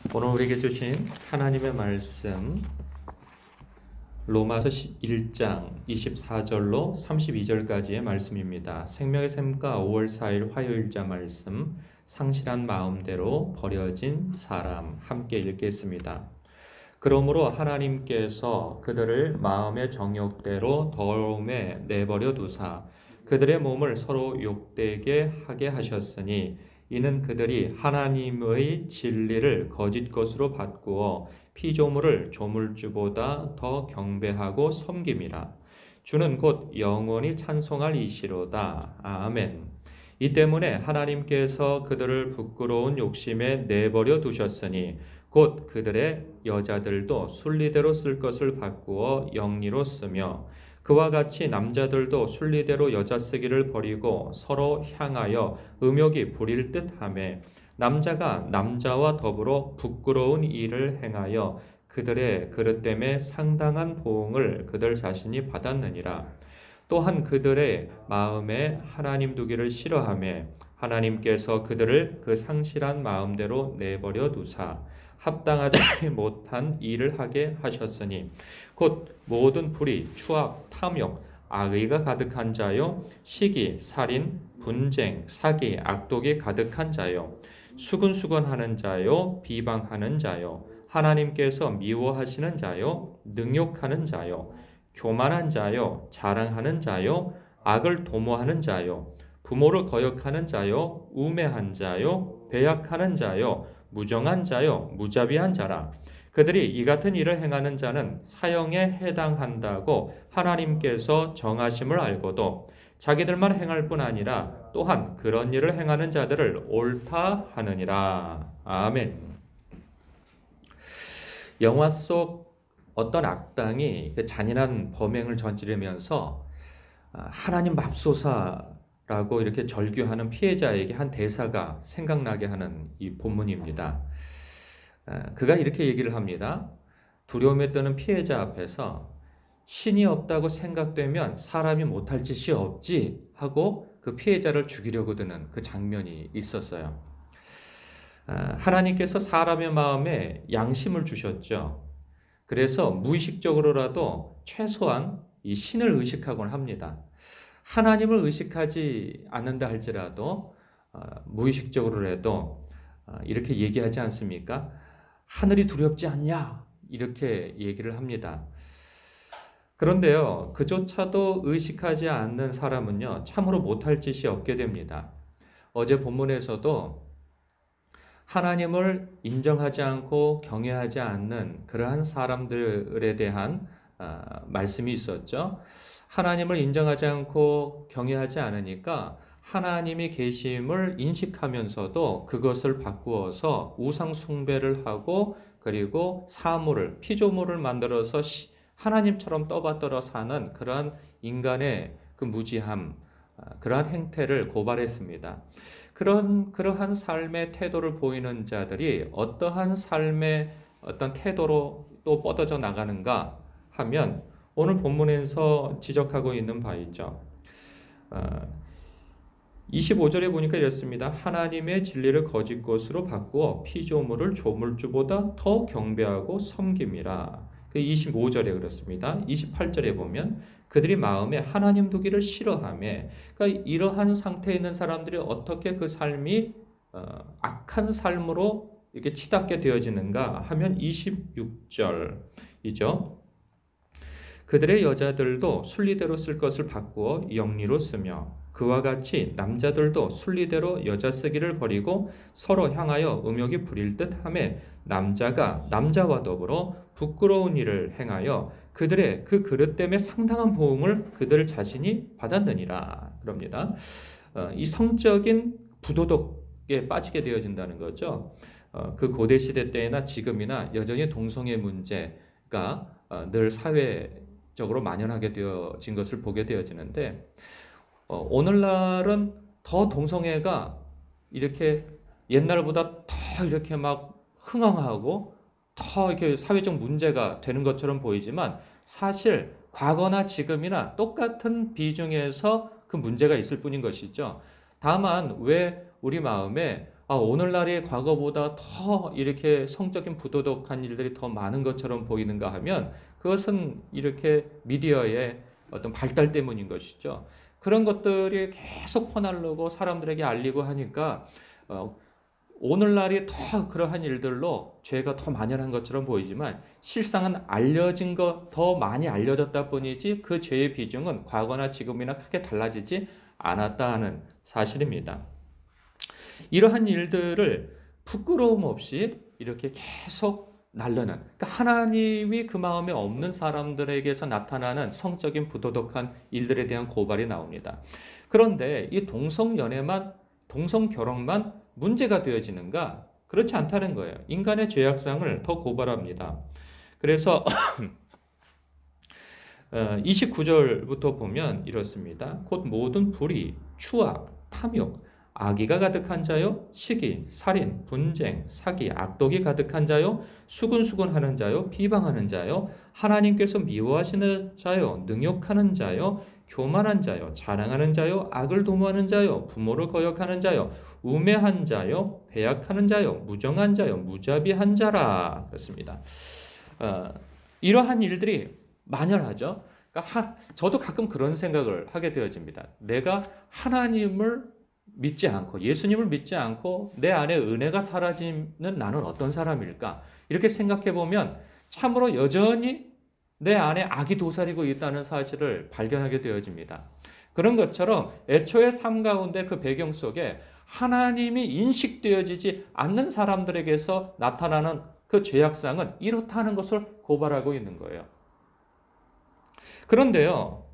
오늘 우리에게 주신 하나님의 말씀 로마서 1장 24절로 32절까지의 말씀입니다. 생명의 샘가 5월 4일 화요일자 말씀 상실한 마음대로 버려진 사람 함께 읽겠습니다. 그러므로 하나님께서 그들을 마음의 정욕대로 더러움에 내버려 두사 그들의 몸을 서로 욕되게 하게 하셨으니 이는 그들이 하나님의 진리를 거짓 것으로 바꾸어 피조물을 조물주보다 더 경배하고 섬김이라. 주는 곧 영원히 찬송할 이시로다. 아멘. 이 때문에 하나님께서 그들을 부끄러운 욕심에 내버려 두셨으니 곧 그들의 여자들도 순리대로 쓸 것을 바꾸어 영리로 쓰며 그와 같이 남자들도 순리대로 여자 쓰기를 버리고 서로 향하여 음욕이 부릴 듯하며 남자가 남자와 더불어 부끄러운 일을 행하여 그들의 그릇됨에 상당한 보응을 그들 자신이 받았느니라. 또한 그들의 마음에 하나님 두기를 싫어하며 하나님께서 그들을 그 상실한 마음대로 내버려 두사 합당하지 못한 일을 하게 하셨으니 곧 모든 불의, 추악, 탐욕, 악의가 가득한 자요 시기, 살인, 분쟁, 사기, 악독이 가득한 자요 수근수근하는 자요 비방하는 자요 하나님께서 미워하시는 자요 능욕하는 자요 교만한 자요 자랑하는 자요 악을 도모하는 자요 부모를 거역하는 자요 우매한 자요 배약하는 자요 무정한 자요 무자비한 자라. 그들이 이 같은 일을 행하는 자는 사형에 해당한다고 하나님께서 정하심을 알고도 자기들만 행할 뿐 아니라 또한 그런 일을 행하는 자들을 옳다 하느니라. 아멘. 영화 속 어떤 악당이 그 잔인한 범행을 저지르면서 하나님 맙소사라고 이렇게 절규하는 피해자에게 한 대사가 생각나게 하는 이 본문입니다. 그가 이렇게 얘기를 합니다. 두려움에 떠는 피해자 앞에서 신이 없다고 생각되면 사람이 못할 짓이 없지 하고 그 피해자를 죽이려고 드는 그 장면이 있었어요. 하나님께서 사람의 마음에 양심을 주셨죠. 그래서 무의식적으로라도 최소한 이 신을 의식하곤 합니다. 하나님을 의식하지 않는다 할지라도 무의식적으로라도 이렇게 얘기하지 않습니까? 하늘이 두렵지 않냐? 이렇게 얘기를 합니다. 그런데요, 그조차도 의식하지 않는 사람은요, 참으로 못할 짓이 없게 됩니다. 어제 본문에서도 하나님을 인정하지 않고 경외하지 않는 그러한 사람들에 대한 말씀이 있었죠. 하나님을 인정하지 않고 경외하지 않으니까 하나님이 계심을 인식하면서도 그것을 바꾸어서 우상 숭배를 하고 그리고 사물을 피조물을 만들어서 하나님처럼 떠받들어 사는 그러한 인간의 그 무지함, 그러한 행태를 고발했습니다. 그러한 삶의 태도를 보이는 자들이 어떠한 삶의 어떤 태도로 또 뻗어져 나가는가 하면 오늘 본문에서 지적하고 있는 바이죠. 25절에 보니까 이렇습니다. 하나님의 진리를 거짓 것으로 바꾸어 피조물을 조물주보다 더 경배하고 섬김이라. 그 25절에 그렇습니다. 28절에 보면 그들이 마음에 하나님 두기를 싫어하며, 그러니까 이러한 상태에 있는 사람들이 어떻게 그 삶이 악한 삶으로 이렇게 치닫게 되어지는가 하면 26절이죠. 그들의 여자들도 순리대로 쓸 것을 바꾸어 영리로 쓰며 그와 같이 남자들도 순리대로 여자 쓰기를 버리고 서로 향하여 음욕이 부릴 듯하며 남자가 남자와 더불어 부끄러운 일을 행하여 그들의 그 그릇됨에 상당한 보응을 그들 자신이 받았느니라. 그럽니다. 이 성적인 부도덕에 빠지게 되어진다는 거죠. 그 고대 시대 때나 지금이나 여전히 동성애 문제가 늘 사회적으로 만연하게 되어진 것을 보게 되어지는데 오늘날은 더 동성애가 이렇게 옛날보다 더 이렇게 막 흥황하고 더 이렇게 사회적 문제가 되는 것처럼 보이지만 사실 과거나 지금이나 똑같은 비중에서 그 문제가 있을 뿐인 것이죠. 다만 왜 우리 마음에 오늘날이 과거보다 더 이렇게 성적인 부도덕한 일들이 더 많은 것처럼 보이는가 하면 그것은 이렇게 미디어의 어떤 발달 때문인 것이죠. 그런 것들이 계속 퍼날르고 사람들에게 알리고 하니까 어, 오늘날이 더 그러한 일들로 죄가 더 만연한 것처럼 보이지만 실상은 알려진 것, 더 많이 알려졌다 뿐이지 그 죄의 비중은 과거나 지금이나 크게 달라지지 않았다는 사실입니다. 이러한 일들을 부끄러움 없이 이렇게 계속 날르는, 그러니까 하나님이 그 마음에 없는 사람들에게서 나타나는 성적인 부도덕한 일들에 대한 고발이 나옵니다. 그런데 이 동성결혼만 문제가 되어지는가? 그렇지 않다는 거예요. 인간의 죄악상을 더 고발합니다. 그래서 29절부터 보면 이렇습니다. 곧 모든 불의, 추악, 탐욕, 악의가 가득한 자요, 시기, 살인, 분쟁, 사기, 악독이 가득한 자요, 수군수군하는 자요, 비방하는 자요, 하나님께서 미워하시는 자요, 능욕하는 자요, 교만한 자요, 자랑하는 자요, 악을 도모하는 자요, 부모를 거역하는 자요, 우매한 자요, 배약하는 자요, 무정한 자요, 무자비한 자라. 그렇습니다. 이러한 일들이 만연하죠. 그러니까 저도 가끔 그런 생각을 하게 되어집니다. 내가 하나님을 믿지 않고 예수님을 믿지 않고 내 안에 은혜가 사라지는 나는 어떤 사람일까? 이렇게 생각해 보면 참으로 여전히 내 안에 악이 도사리고 있다는 사실을 발견하게 되어집니다. 그런 것처럼 애초의 삶 가운데 그 배경 속에 하나님이 인식되어지지 않는 사람들에게서 나타나는 그 죄악상은 이렇다는 것을 고발하고 있는 거예요. 그런데요,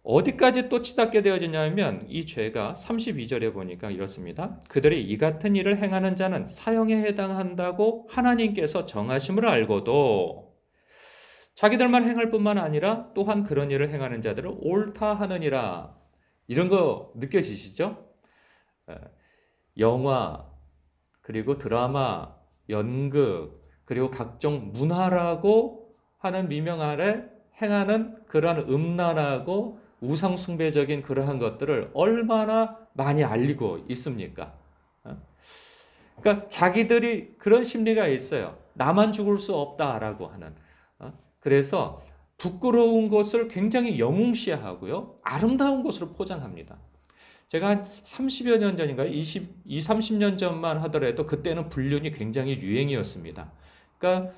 어디까지 또 치닫게 되어지냐면 이 죄가 32절에 보니까 이렇습니다. 그들이 이 같은 일을 행하는 자는 사형에 해당한다고 하나님께서 정하심을 알고도 자기들만 행할 뿐만 아니라 또한 그런 일을 행하는 자들을 옳다 하느니라. 이런 거 느껴지시죠? 영화, 그리고 드라마, 연극, 그리고 각종 문화라고 하는 미명 아래 행하는 그러한 음란하고 우상숭배적인 그러한 것들을 얼마나 많이 알리고 있습니까? 그러니까 자기들이 그런 심리가 있어요. 나만 죽을 수 없다라고 하는. 그래서 부끄러운 것을 굉장히 영웅시하고요. 아름다운 것으로 포장합니다. 제가 한 30여 년 전인가요? 30년 전만 하더라도 그때는 불륜이 굉장히 유행이었습니다. 그러니까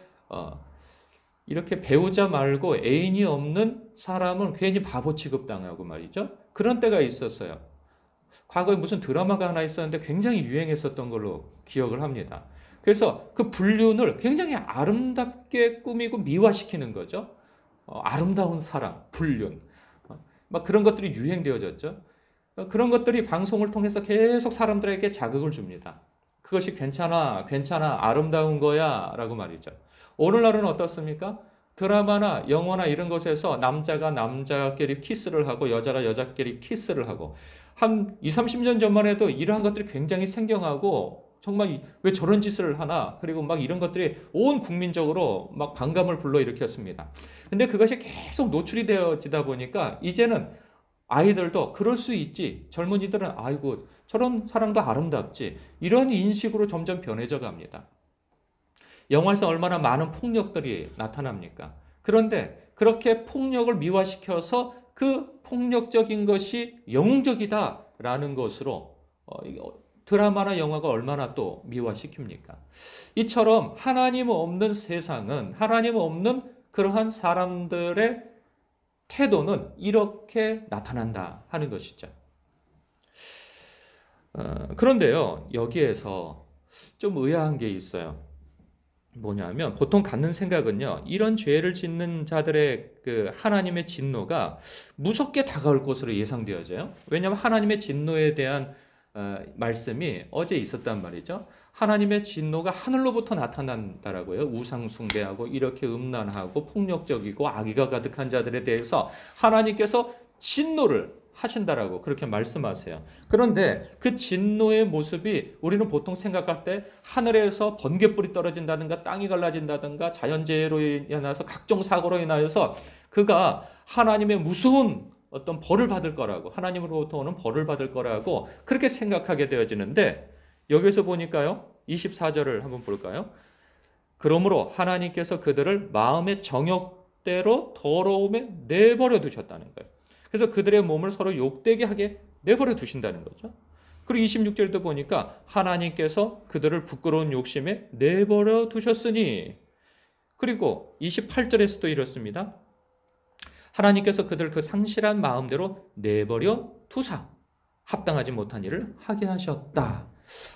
이렇게 배우자 말고 애인이 없는 사람은 괜히 바보 취급당하고 말이죠. 그런 때가 있었어요. 과거에 무슨 드라마가 하나 있었는데 굉장히 유행했었던 걸로 기억을 합니다. 그래서 그 불륜을 굉장히 아름답게 꾸미고 미화시키는 거죠. 아름다운 사랑, 불륜. 막 그런 것들이 유행되어졌죠. 그런 것들이 방송을 통해서 계속 사람들에게 자극을 줍니다. 그것이 괜찮아, 괜찮아, 아름다운 거야 라고 말이죠. 오늘날은 어떻습니까? 드라마나 영화나 이런 것에서 남자가 남자끼리 키스를 하고 여자가 여자끼리 키스를 하고 한 20, 30년 전만 해도 이러한 것들이 굉장히 생경하고 정말 왜 저런 짓을 하나? 그리고 막 이런 것들이 온 국민적으로 막 반감을 불러일으켰습니다. 근데 그것이 계속 노출이 되어지다 보니까 이제는 아이들도 그럴 수 있지. 젊은이들은 아이고 저런 사랑도 아름답지. 이런 인식으로 점점 변해져 갑니다. 영화에서 얼마나 많은 폭력들이 나타납니까? 그런데 그렇게 폭력을 미화시켜서 그 폭력적인 것이 영웅적이다라는 것으로 드라마나 영화가 얼마나 또 미화시킵니까? 이처럼 하나님 없는 세상은 하나님 없는 그러한 사람들의 태도는 이렇게 나타난다 하는 것이죠. 그런데요, 여기에서 좀 의아한 게 있어요. 뭐냐면 보통 갖는 생각은요, 이런 죄를 짓는 자들의 그 하나님의 진노가 무섭게 다가올 것으로 예상되어져요. 왜냐하면 하나님의 진노에 대한 말씀이 어제 있었단 말이죠. 하나님의 진노가 하늘로부터 나타난다라고요. 우상 숭배하고 이렇게 음란하고 폭력적이고 악의가 가득한 자들에 대해서 하나님께서 진노를 하신다라고 그렇게 말씀하세요. 그런데 그 진노의 모습이 우리는 보통 생각할 때 하늘에서 번갯불이 떨어진다든가 땅이 갈라진다든가 자연재해로 인해서 각종 사고로 인하여서 그가 하나님의 무서운 어떤 벌을 받을 거라고, 하나님으로부터 오는 벌을 받을 거라고 그렇게 생각하게 되어지는데, 여기서 보니까요, 24절을 한번 볼까요? 그러므로 하나님께서 그들을 마음의 정욕대로 더러움에 내버려 두셨다는 거예요. 그래서 그들의 몸을 서로 욕되게 하게 내버려 두신다는 거죠. 그리고 26절도 보니까 하나님께서 그들을 부끄러운 욕심에 내버려 두셨으니, 그리고 28절에서도 이렇습니다. 하나님께서 그들 그 상실한 마음대로 내버려 두사 합당하지 못한 일을 하게 하셨다.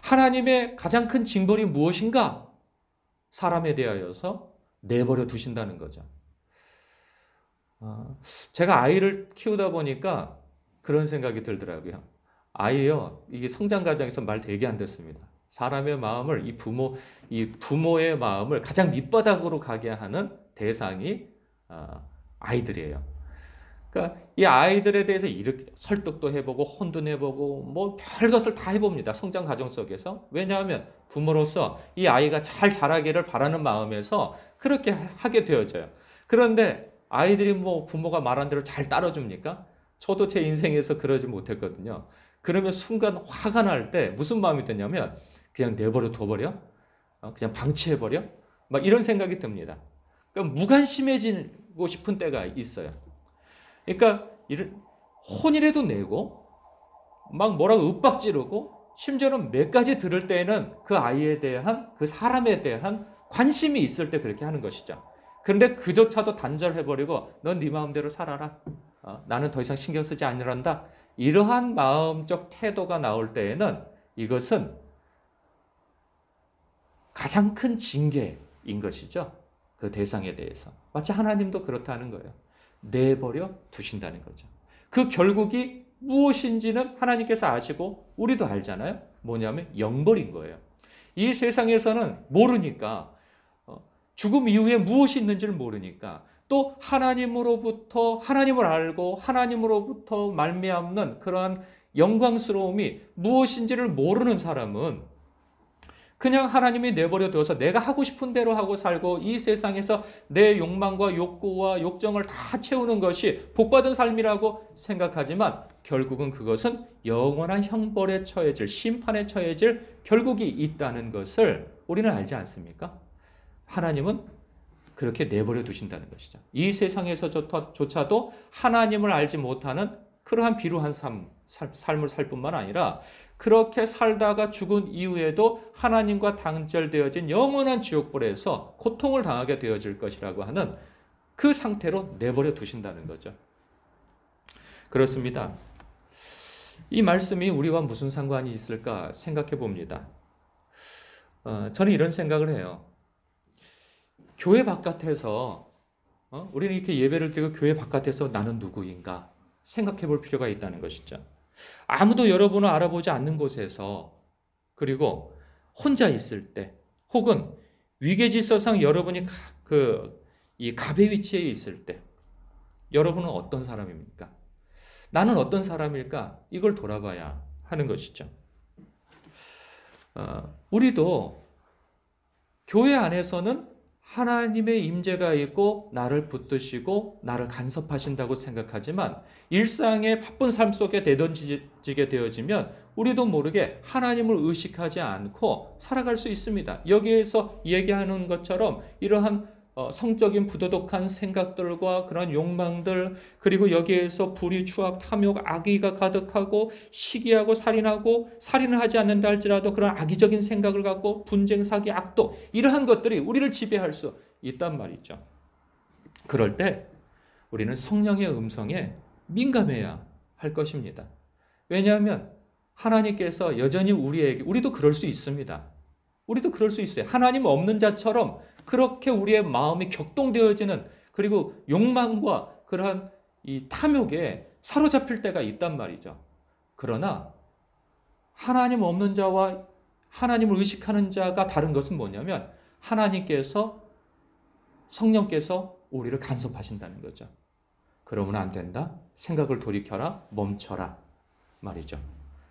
하나님의 가장 큰 징벌이 무엇인가? 사람에 대하여서 내버려 두신다는 거죠. 제가 아이를 키우다 보니까 그런 생각이 들더라고요. 아이요, 이게 성장 과정에서 말 되게 안 듣습니다. 사람의 마음을, 이 부모의 마음을 가장 밑바닥으로 가게 하는 대상이 아이들이에요. 그러니까 이 아이들에 대해서 이렇게 설득도 해보고 혼도 내보고 뭐 별것을 다 해봅니다. 성장 과정 속에서. 왜냐하면 부모로서 이 아이가 잘 자라기를 바라는 마음에서 그렇게 하게 되어져요. 그런데 아이들이 뭐 부모가 말한 대로 잘 따라줍니까? 저도 제 인생에서 그러지 못했거든요. 그러면 순간 화가 날 때 무슨 마음이 드냐면 그냥 내버려 둬버려? 그냥 방치해버려? 막 이런 생각이 듭니다. 그러니까 무관심해지고 싶은 때가 있어요. 그러니까 혼이라도 내고 막 뭐라고 윽박 지르고 심지어는 몇 가지 들을 때에는 그 아이에 대한, 그 사람에 대한 관심이 있을 때 그렇게 하는 것이죠. 그런데 그조차도 단절해버리고 넌 네 마음대로 살아라. 나는 더 이상 신경 쓰지 않으란다. 이러한 마음적 태도가 나올 때에는 이것은 가장 큰 징계인 것이죠. 그 대상에 대해서. 마치 하나님도 그렇다는 거예요. 내버려 두신다는 거죠. 그 결국이 무엇인지는 하나님께서 아시고 우리도 알잖아요. 뭐냐면 영벌인 거예요. 이 세상에서는 모르니까, 죽음 이후에 무엇이 있는지를 모르니까, 또 하나님으로부터, 하나님을 알고 하나님으로부터 말미암는 그러한 영광스러움이 무엇인지를 모르는 사람은 그냥 하나님이 내버려 두어서 내가 하고 싶은 대로 하고 살고 이 세상에서 내 욕망과 욕구와 욕정을 다 채우는 것이 복받은 삶이라고 생각하지만 결국은 그것은 영원한 형벌에 처해질, 심판에 처해질 결국이 있다는 것을 우리는 알지 않습니까? 하나님은 그렇게 내버려 두신다는 것이죠. 이 세상에서조차도 하나님을 알지 못하는 그러한 비루한 삶을 살 뿐만 아니라 그렇게 살다가 죽은 이후에도 하나님과 단절되어진 영원한 지옥불에서 고통을 당하게 되어질 것이라고 하는 그 상태로 내버려 두신다는 거죠. 그렇습니다. 이 말씀이 우리와 무슨 상관이 있을까 생각해 봅니다. 저는 이런 생각을 해요. 교회 바깥에서 우리는 이렇게 예배를 드리고 교회 바깥에서 나는 누구인가 생각해 볼 필요가 있다는 것이죠. 아무도 여러분을 알아보지 않는 곳에서, 그리고 혼자 있을 때, 혹은 위계질서상 여러분이 이 갑의 위치에 있을 때, 여러분은 어떤 사람입니까? 나는 어떤 사람일까? 이걸 돌아봐야 하는 것이죠. 우리도 교회 안에서는 하나님의 임재가 있고 나를 붙드시고 나를 간섭하신다고 생각하지만 일상의 바쁜 삶 속에 내던지게 되어지면 우리도 모르게 하나님을 의식하지 않고 살아갈 수 있습니다. 여기에서 얘기하는 것처럼 이러한 성적인 부도덕한 생각들과 그런 욕망들, 그리고 여기에서 불의, 추악, 탐욕, 악의가 가득하고 시기하고 살인하고, 살인을 하지 않는다 할지라도 그런 악의적인 생각을 갖고 분쟁, 사기, 악독, 이러한 것들이 우리를 지배할 수 있단 말이죠. 그럴 때 우리는 성령의 음성에 민감해야 할 것입니다. 왜냐하면 하나님께서 여전히 우리도 그럴 수 있습니다. 우리도 그럴 수 있어요. 하나님 없는 자처럼 그렇게 우리의 마음이 격동되어지는, 그리고 욕망과 그러한 이 탐욕에 사로잡힐 때가 있단 말이죠. 그러나 하나님 없는 자와 하나님을 의식하는 자가 다른 것은 뭐냐면 하나님께서, 성령께서 우리를 간섭하신다는 거죠. 그러면 안 된다. 생각을 돌이켜라. 멈춰라. 말이죠.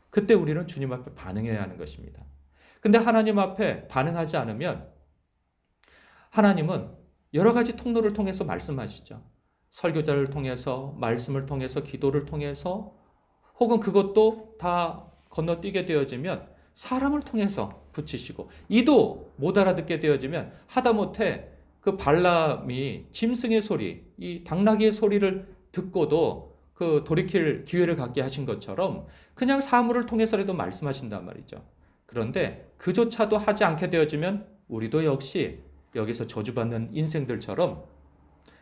그때 우리는 주님 앞에 반응해야 하는 것입니다. 근데 하나님 앞에 반응하지 않으면 하나님은 여러 가지 통로를 통해서 말씀하시죠. 설교자를 통해서, 말씀을 통해서, 기도를 통해서, 혹은 그것도 다 건너뛰게 되어지면 사람을 통해서 붙이시고, 이도 못 알아듣게 되어지면 하다못해 그 발람이 짐승의 소리, 이 당나귀의 소리를 듣고도 그 돌이킬 기회를 갖게 하신 것처럼 그냥 사물을 통해서라도 말씀하신단 말이죠. 그런데 그조차도 하지 않게 되어지면 우리도 역시 여기서 저주받는 인생들처럼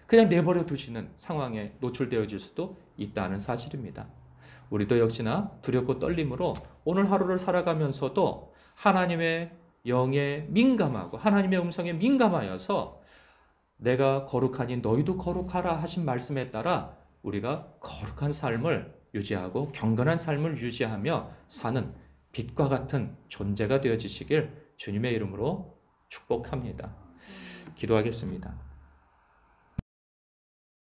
그냥 내버려 두시는 상황에 노출되어질 수도 있다는 사실입니다. 우리도 역시나 두렵고 떨림으로 오늘 하루를 살아가면서도 하나님의 영에 민감하고 하나님의 음성에 민감하여서 내가 거룩하니 너희도 거룩하라 하신 말씀에 따라 우리가 거룩한 삶을 유지하고 경건한 삶을 유지하며 사는 빛과 같은 존재가 되어지시길 주님의 이름으로 축복합니다. 기도하겠습니다.